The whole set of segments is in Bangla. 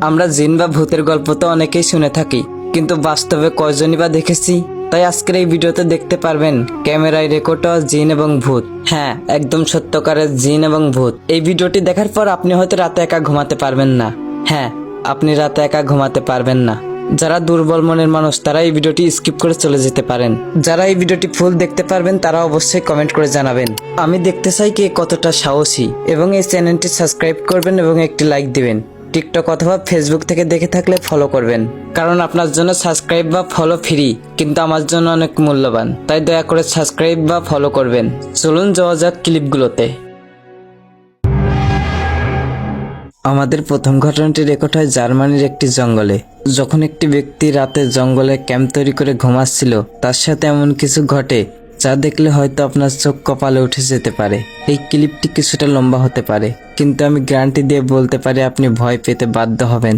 আমরা জিন বা ভূতের গল্প তো অনেকেই শুনে থাকি, কিন্তু বাস্তবে কয়জনই বা দেখেছি। তাই আজকের এই ভিডিওতে দেখতে পারবেন ক্যামেরায় রেকর্ড হওয়া জিন এবং ভূত। হ্যাঁ, একদম সত্যকারের জিন এবং ভূত। এই ভিডিওটি দেখার পর আপনি হয়তো রাতে একা ঘুমাতে পারবেন না। হ্যাঁ, আপনি রাতে একা ঘুমাতে পারবেন না। যারা দুর্বল মনের মানুষ তারা এই ভিডিওটি স্কিপ করে চলে যেতে পারেন। যারা এই ভিডিওটি ফুল দেখতে পারবেন তারা অবশ্যই কমেন্ট করে জানাবেন। আমি দেখতে চাই কে কতটা সাহসী, এবং এই চ্যানেলটি সাবস্ক্রাইব করবেন এবং একটি লাইক দিবেন। টিকটক অথবা ফেসবুক থেকে দেখে থাকলে ফলো করবেন, কারণ আপনার জন্য সাবস্ক্রাইব বা ফলো ফ্রি, কিন্তু আমার জন্য অনেক মূল্যবান। তাই দয়া করে সাবস্ক্রাইব বা ফলো করবেন। চলুন যাওয়া যাক ক্লিপগুলোতে। আমাদের প্রথম ঘটনাটি রেকর্ড হয় জার্মানির একটি জঙ্গলে। যখন একটি ব্যক্তি রাতে জঙ্গলে ক্যাম্প তৈরি করে ঘুমাচ্ছিল, তার সাথে এমন কিছু ঘটে যা দেখলে হয়তো আপনার চোখ কপালে উঠে যেতে পারে। এই ক্লিপটি কিছুটা লম্বা হতে পারে, কিন্তু আমি গ্যারান্টি দিয়ে বলতে পারি আপনি ভয় পেতে বাধ্য হবেন।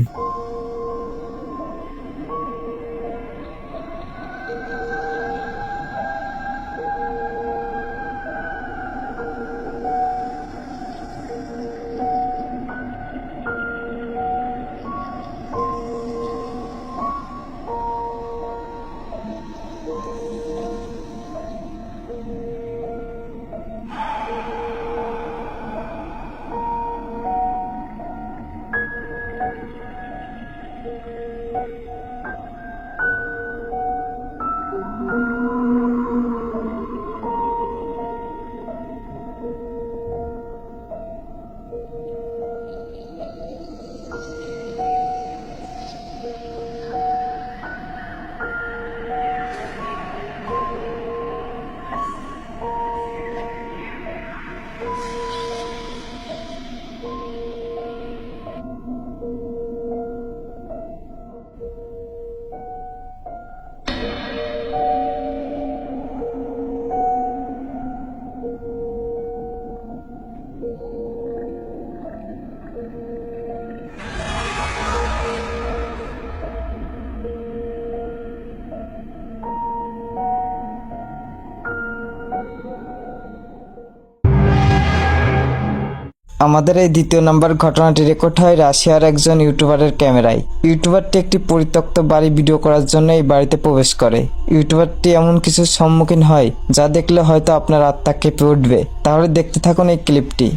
আমাদের এই দ্বিতীয় নম্বর ঘটনাটি রেকর্ড হয় রাশিয়ার একজন ইউটিউবারের ক্যামেরায়। ইউটিউবারটি একটি পরিত্যক্ত বাড়ি ভিডিও করার জন্য এই বাড়িতে প্রবেশ করে। ইউটিউবারটি এমন কিছুর সম্মুখীন হয় যা দেখলে হয়তো আপনার আত্মা কেঁপে উঠবে। তাহলে দেখতে থাকুন এই ক্লিপটি।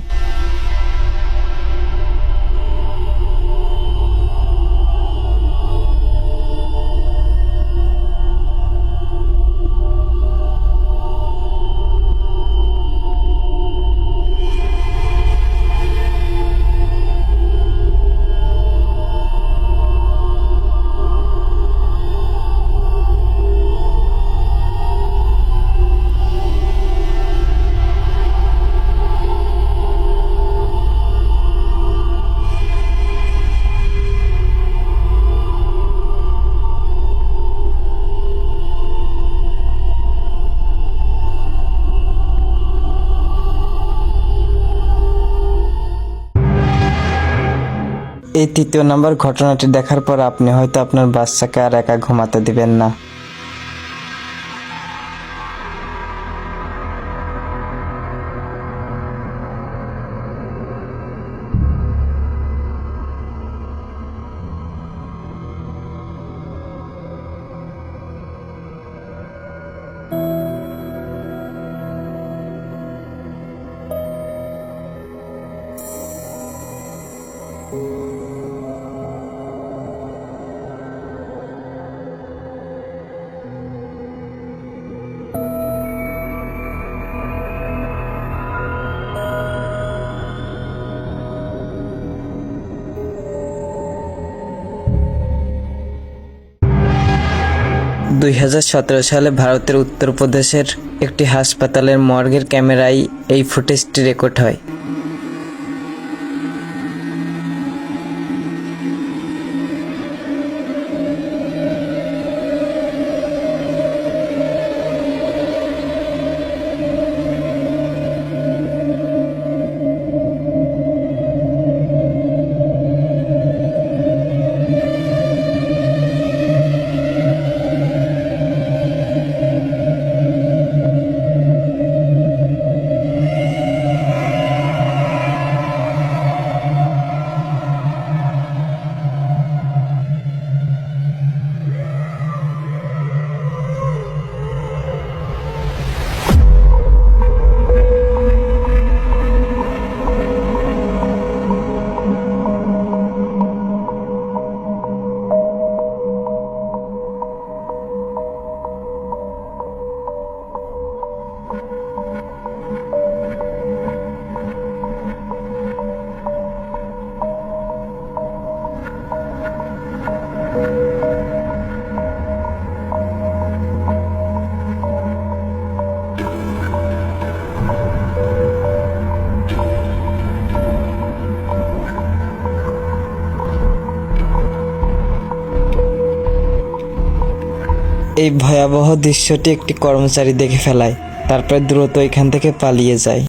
এই তৃতীয় নম্বর ঘটনাটি দেখার পর আপনি হয়তো আপনার বাচ্চাকে আর একা ঘুমাতে দিবেন না। 2017 সালে ভারতের উত্তরপ্রদেশের একটি হাসপাতালের মর্গের ক্যামেরায় এই ফুটেজটি রেকর্ড হয়। এই ভয়াবহ দৃশ্যটি একটি কর্মচারী দেখে ফেলায়, তারপর দ্রুত এখান থেকে পালিয়ে যায়।